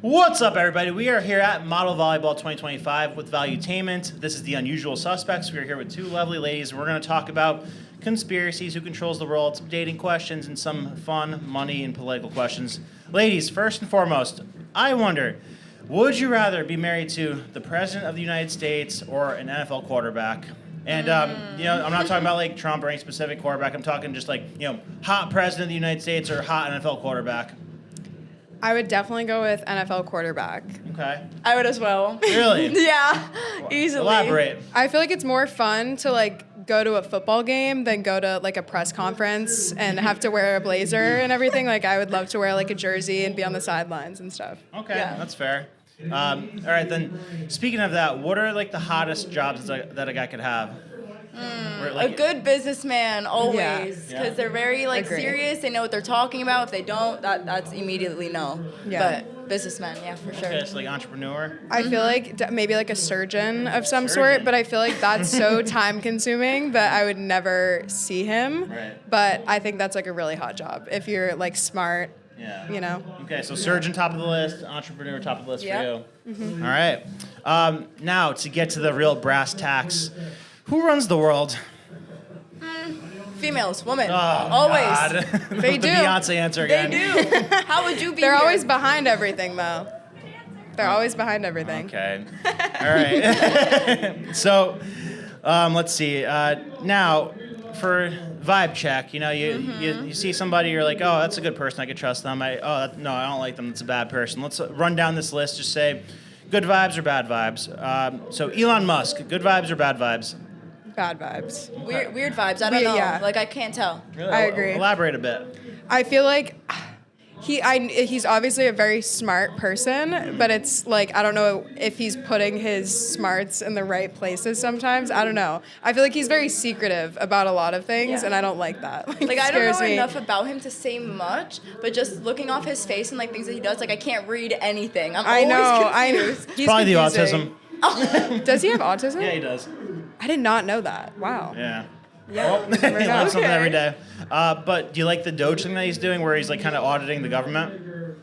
What's up, everybody? We are here at Model Volleyball 2025 with Valuetainment. This is the Unusual Suspects. We are here with two lovely ladies, and we're going to talk about conspiracies, who controls the world, some dating questions, and some fun, money, and political questions. Ladies, first and foremost, I wonder, would you rather be married to the President of the United States or an NFL quarterback? And, I'm not talking about, like, Trump or any specific quarterback. I'm talking just, like, hot President of the United States or hot NFL quarterback. I would definitely go with NFL quarterback. Okay. I would as well. Really? Yeah, easily. Elaborate. I feel like it's more fun to like go to a football game than go to like a press conference and have to wear a blazer and everything. Like I would love to wear like a jersey and be on the sidelines and stuff. Okay, Yeah. that's fair. All right, then. Speaking of that, what are like the hottest jobs that a guy could have? A good businessman, always, because Yeah. they're very like Agree. serious. They know what they're talking about. If they don't, that's immediately no. Yeah. But businessman, yeah, for sure. Okay, so like entrepreneur. I feel like maybe like a surgeon of some Surgeon. sort, but I feel like that's so time consuming that I would never see him. Right. But I think that's like a really hot job if you're like smart, Yeah. you know. Okay, so surgeon top of the list, entrepreneur top of the list Yeah. for you. Mm-hmm. All right. Now to get to the real brass tacks, who runs the world? Females, women, Oh, always. God. They the do. Beyonce answer They again. do. How would you be? They're here? always behind everything though. They're always behind everything. Okay. All right. So, let's see. Now, for vibe check, you see somebody, you're like, oh, that's a good person. I could trust them. No, I don't like them. That's a bad person. Let's run down this list. Just say good vibes or bad vibes. So, Elon Musk, good vibes or bad vibes? Bad vibes. weird vibes. I don't know. Yeah. Like I can't tell. Really? I agree. Elaborate a bit. I feel like he's obviously a very smart person, but it's like I don't know if he's putting his smarts in the right places sometimes. I don't know. I feel like he's very secretive about a lot of things, Yeah. and I don't like that. Like it I don't scares know me. enough about him to say much, but just looking off his face and like things that he does, like I can't read anything. I'm I always know. confused. He's Probably the confusing. autism. Does he have autism? Yeah, he does. I did not know that. Wow. Yeah. Yeah. He learns something Okay. every day. But do you like the Doge thing that he's doing where he's like kind of auditing the government?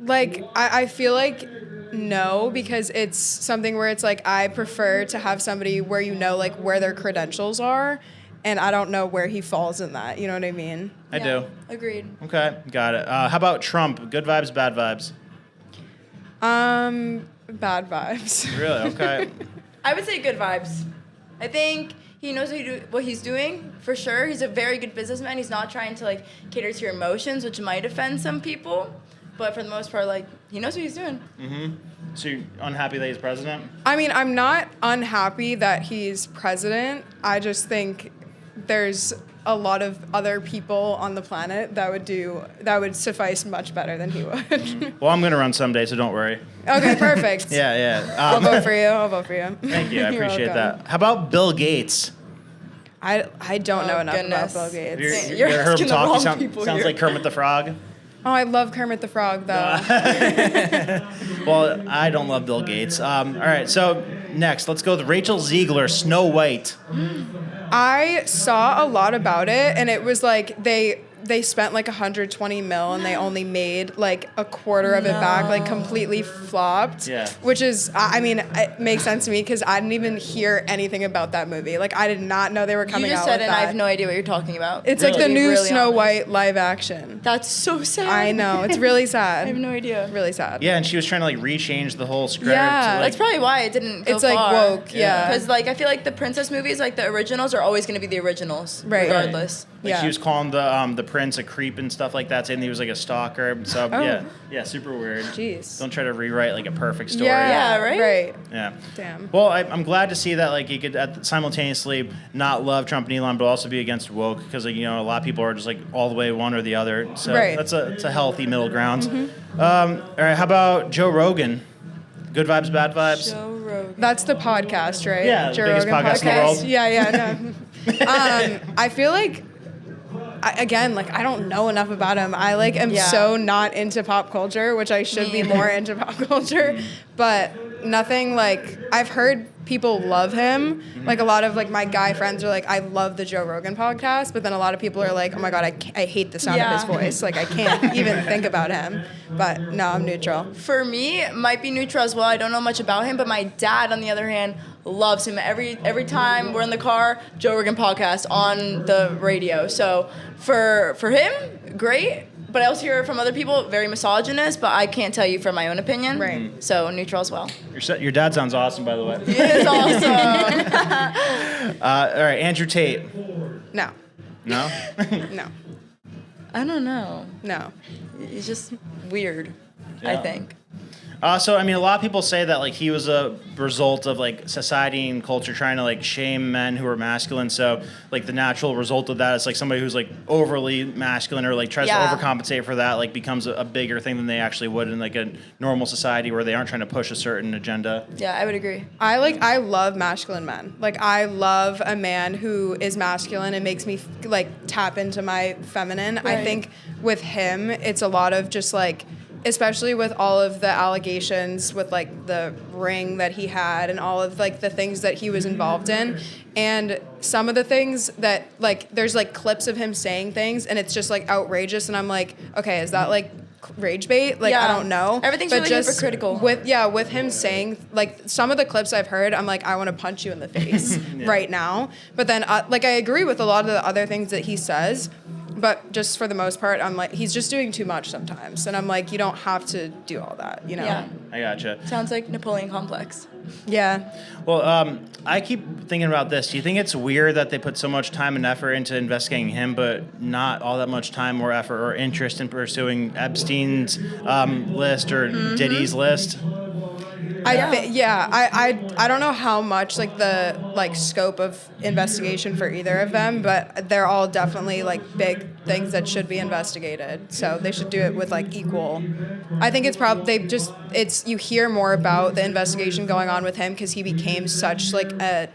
Like I feel like no, because it's something where it's like I prefer to have somebody where you know like where their credentials are, and I don't know where he falls in that. You know what I mean? I do. Agreed. Okay, got it. How about Trump? Good vibes, bad vibes? Bad vibes. Really? Okay. I would say good vibes. I think he knows what he's doing for sure. He's a very good businessman. He's not trying to like cater to your emotions, which might offend some people. But for the most part, like he knows what he's doing. So you're unhappy that he's president? I mean, I'm not unhappy that he's president. I just think there's a lot of other people on the planet that would suffice much better than he would. Well, I'm going to run someday, so don't worry. Okay, perfect. Yeah. I'll vote for you. I'll vote for you. Thank you. I You're appreciate welcome. that. How about Bill Gates? I don't know Oh, enough goodness. about Bill Gates. You You're ever heard him asking the talk? He wrong sounds people here. like Kermit the Frog. Oh, I love Kermit the Frog, though. Well, I don't love Bill Gates. All right, so next, let's go with Rachel Ziegler, Snow White. I saw a lot about it, and it was like they spent like 120 mil and they only made like a quarter of it back, like completely flopped. Yeah. Which is, I mean, it makes sense to me because I didn't even hear anything about that movie. Like I did not know they were coming You just out said with it, and that. I have no idea what you're talking about. It's like the To be new really Snow honest. White live action. That's so sad. I know, it's really I sad. have no idea. Really sad. Yeah, and she was trying to like rechange the whole script. Yeah. like, That's probably why it didn't go It's like far. woke, yeah. Because like I feel like the princess movies, like the originals, are always going to be the originals, Right. regardless. Like Yeah. she was calling the prince a creep and stuff like that, saying he was like a stalker. So Oh. yeah, super weird. Jeez. Don't try to rewrite like a perfect story. Yeah, right? Right. Yeah. Damn. Well, I'm glad to see that like he could simultaneously not love Trump and Elon, but also be against woke because like, a lot of people are just like all the way one or the other. So Right. it's a healthy middle ground. All right, how about Joe Rogan? Good vibes, bad vibes. Joe Rogan. That's the podcast, right? Yeah, the biggest podcast in the world. Yeah, no. I feel like, I don't know enough about him. I am Yeah. so not into pop culture, which I should be Me more into pop culture. But nothing like I've heard people love him. Like a lot of like my guy friends are like, I love the Joe Rogan podcast, but then a lot of people are like, oh my god, I hate the sound of his voice. Like I can't even think about him. But no, I'm neutral. For me, it might be neutral as well. I don't know much about him, but my dad, on the other hand, loves him. Every time we're in the car, Joe Rogan podcast on the radio. So for him, great. But I also hear from other people, very misogynist, but I can't tell you from my own opinion. Right. So neutral as well. Your dad sounds awesome, by the way. He is awesome. All right, Andrew Tate. No. No? No. I don't know. No. He's just weird, I Yeah. think. So, I mean, a lot of people say that, like, he was a result of, like, society and culture trying to, like, shame men who are masculine. So, like, the natural result of that is, like, somebody who's, like, overly masculine or, like, tries to overcompensate for that, like, becomes a bigger thing than they actually would in, like, a normal society where they aren't trying to push a certain agenda. Yeah, I would agree. I love masculine men. Like I love a man who is masculine and makes me like tap into my feminine. Right. I think with him, it's a lot of just like, especially with all of the allegations with like the ring that he had and all of like the things that he was involved in, and some of the things that like there's like clips of him saying things and it's just like outrageous, and I'm like, okay, is that like rage bait? Like I don't know. Everything's but really just hypocritical. with him saying like some of the clips I've heard, I'm like, I want to punch you in the face right now. But then like I agree with a lot of the other things that he says, but just for the most part, I'm like, he's just doing too much sometimes, and I'm like, you don't have to do all that, you know? Yeah. I gotcha. Sounds like Napoleon complex. Yeah. Well, I keep thinking about this. Do you think it's weird that they put so much time and effort into investigating him, but not all that much time or effort or interest in pursuing Epstein's list or Diddy's list? I don't know how much like the like scope of investigation for either of them, but they're all definitely like big things that should be investigated. So they should do it with like equal. I think it's probably you hear more about the investigation going on with him because he became such like a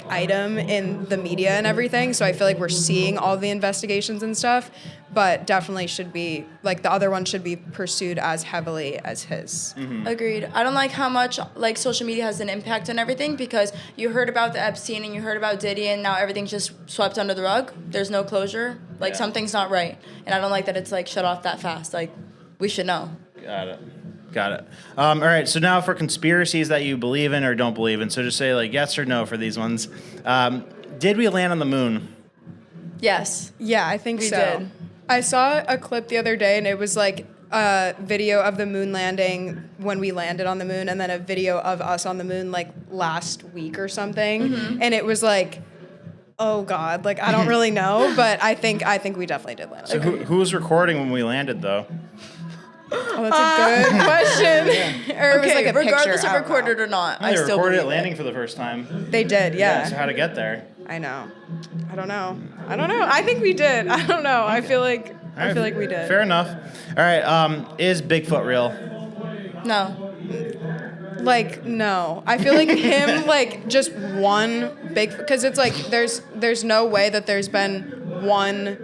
item in the media and everything. So I feel like we're seeing all the investigations and stuff, but definitely should be like the other one should be pursued as heavily as his. Agreed. I don't like how much like social media has an impact on everything, because you heard about the Epstein and you heard about Diddy and now everything's just swept under the rug. There's no closure. Like something's not right. And I don't like that it's like shut off that fast. Like we should know. Got it. All right, so now for conspiracies that you believe in or don't believe in. So just say like yes or no for these ones. Did we land on the moon? Yes. Yeah, I think We so. did. I saw a clip the other day and it was like a video of the moon landing when we landed on the moon, and then a video of us on the moon like last week or something. And it was like, oh God, like I don't really know, but I think we definitely did land. So who was recording when we landed though? Oh, that's a good question. Or it was like a regardless picture. if recorded or not, They I still recorded believe it it. landing for the first time. They did, yeah. So how'd it get there? I know. I don't know. I think we did. I don't know. I feel like we did. Fair enough. All right. Is Bigfoot real? No. Like, no. I feel like him, like, just one big... Because it's like, there's no way that there's been one,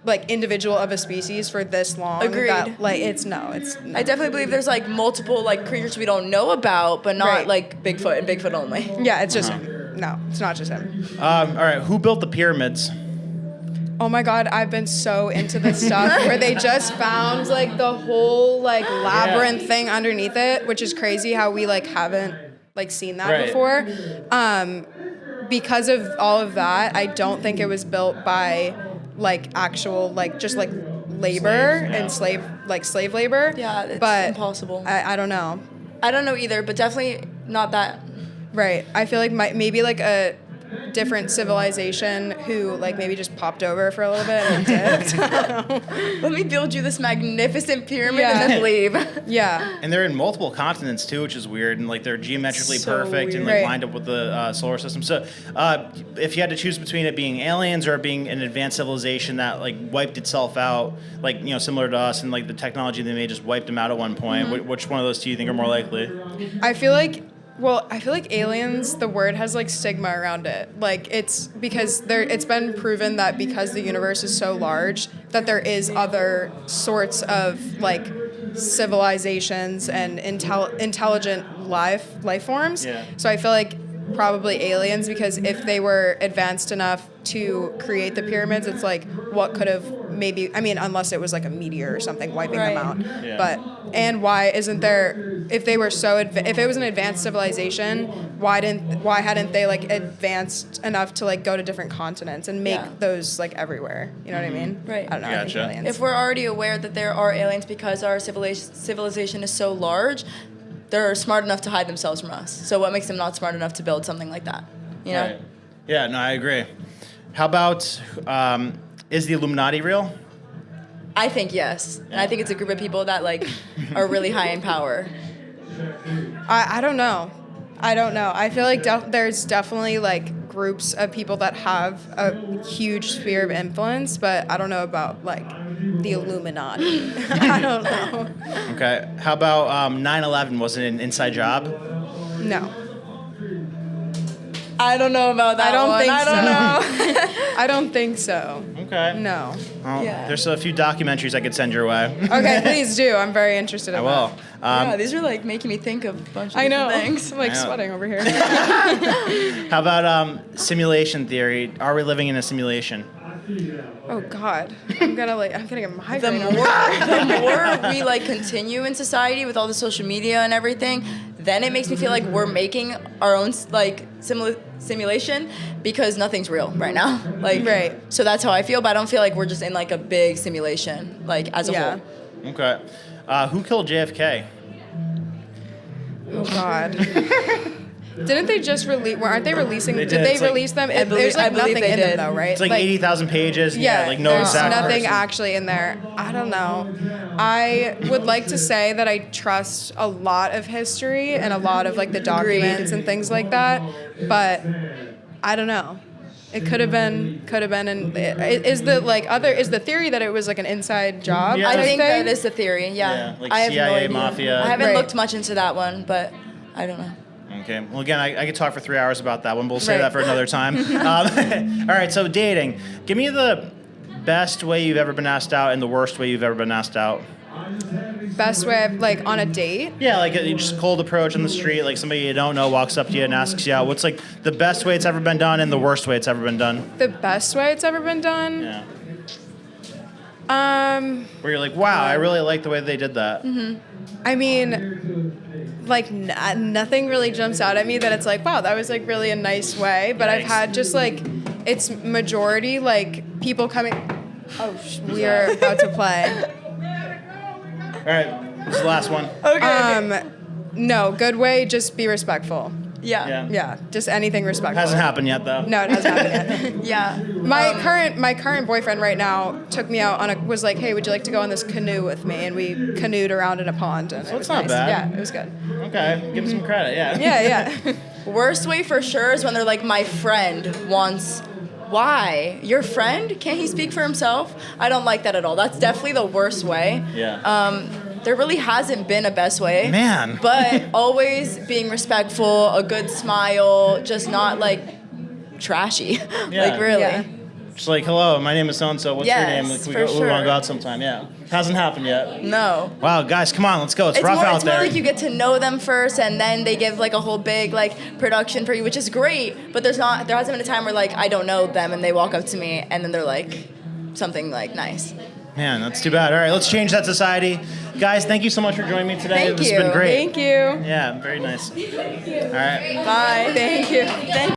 like, individual of a species for this long. Agreed. That, like, no. I definitely believe there's like multiple like creatures we don't know about, but not Right. like Bigfoot and Bigfoot only. Yeah, it's just him. No, it's not just him. All right. Who built the pyramids? Oh my God, I've been so into this stuff where they just found like the whole like labyrinth thing underneath it, which is crazy how we like haven't like seen that before. Because of all of that, I don't think it was built by like actual like just like labor and slave labor. Yeah, it's but impossible. I don't know. I don't know either, but definitely not that. Right. I feel like maybe like a different civilization who like maybe just popped over for a little bit and dipped. Let me build you this magnificent pyramid Yeah. and then leave. Yeah. And they're in multiple continents too, which is weird. And like they're geometrically So perfect and weird. like Right. lined up with the solar system. So if you had to choose between it being aliens or it being an advanced civilization that like wiped itself out, like similar to us, and like the technology they made just wiped them out at one point, which one of those do you think are more likely? I feel like aliens, the word has like stigma around it. Like it's because it's been proven that because the universe is so large that there is other sorts of like civilizations and intelligent life forms. Yeah. So I feel like probably aliens, because if they were advanced enough to create the pyramids, it's like what could have maybe, I mean, unless it was like a meteor or something wiping them out. Yeah. But and why isn't there, if they were so if it was an advanced civilization, why hadn't they like advanced enough to like go to different continents and make those like everywhere? You know what I mean? Right. I don't know. I think Gotcha. aliens. If we're already aware that there are aliens because our civilization is so large, they're smart enough to hide themselves from us. So what makes them not smart enough to build something like that? You know? Right. Yeah, no, I agree. How about, is the Illuminati real? I think yes. And I think it's a group of people that like are really high in power. I don't know. I feel like there's definitely like groups of people that have a huge sphere of influence, but I don't know about like the Illuminati. I don't know. Okay. How about 9/11? Was it an inside job? No. I don't know about that I don't one. think I don't so. know. I don't think so. Okay. No. Well, Yeah. there's a few documentaries I could send your way. Okay, please do. I'm very interested in I will. that. Yeah, these are like making me think of a bunch of I know. different things. I'm like I know. sweating over here. How about simulation theory? Are we living in a simulation? Oh God, I'm gonna get a The migraine. more, the more we like continue in society with all the social media and everything, then it makes me feel like we're making our own like simulation because nothing's real right now. Like, Right. So that's how I feel, but I don't feel like we're just in like a big simulation, like as a Yeah. whole. Okay. Who killed JFK? Oh God. Didn't they just release? Aren't they releasing? They Did did. they It's like- release them? I believe- There's like I believe nothing they in them did. though, right? It's like 80,000 pages. Yeah, like no there's exact nothing person. actually in there. I don't know. I would like to say that I trust a lot of history and a lot of like the documents and things like that, but I don't know. It could have been, and is the theory that it was like an inside job? Yeah. I type think thing? that is the theory. Yeah. like I have no CIA, idea. mafia. I haven't Right. looked much into that one, but I don't know. Okay. Well, again, I could talk for 3 hours about that one, but we'll save Right. that for another time. All right. So dating. Give me the best way you've ever been asked out and the worst way you've ever been asked out. Best way, like on a date. Yeah, like you just cold approach on the street, like somebody you don't know walks up to you and asks you out. What's like the best way it's ever been done and the worst way it's ever been done? The best way it's ever been done. Yeah. Where you're like, wow, I really like the way they did that. I mean, like nothing really jumps out at me that it's like, wow, that was like really a nice way. But I've Yikes. had just like, it's majority like people coming. Oh, we are about to play. All right, this is the last one. Okay. No, good way. Just be respectful. Yeah. Yeah. Yeah, just anything respectful. Hasn't happened yet though. No, it hasn't happened yet. Yeah. My current boyfriend right now took me out was like, hey, would you like to go on this canoe with me? And we canoed around in a pond. And it was it's not nice. bad. Yeah, it was good. Okay, give him some credit. Yeah. Yeah. Worst way for sure is when they're like, my friend wants. Why? Your friend? Can't he speak for himself? I don't like that at all. That's definitely the worst way. Yeah. There really hasn't been a best way. Man. But always being respectful, a good smile, just not like trashy. Yeah. Like really. Yeah. Just like, hello, my name is so and so. What's your Yes, name? Like, for we want to sure. go out sometime. Yeah. Hasn't happened yet. No. Wow, guys, come on, let's go. It's It's rough more, out it's more there. like you get to know them first, and then they give like a whole big like production for you, which is great. But there hasn't been a time where like I don't know them and they walk up to me and then they're like something like nice. Man, that's too bad. All right, let's change that society. Guys, thank you so much for joining me today. Thank This you. has been great. Thank you. Yeah, very nice. All right. Bye. Thank you.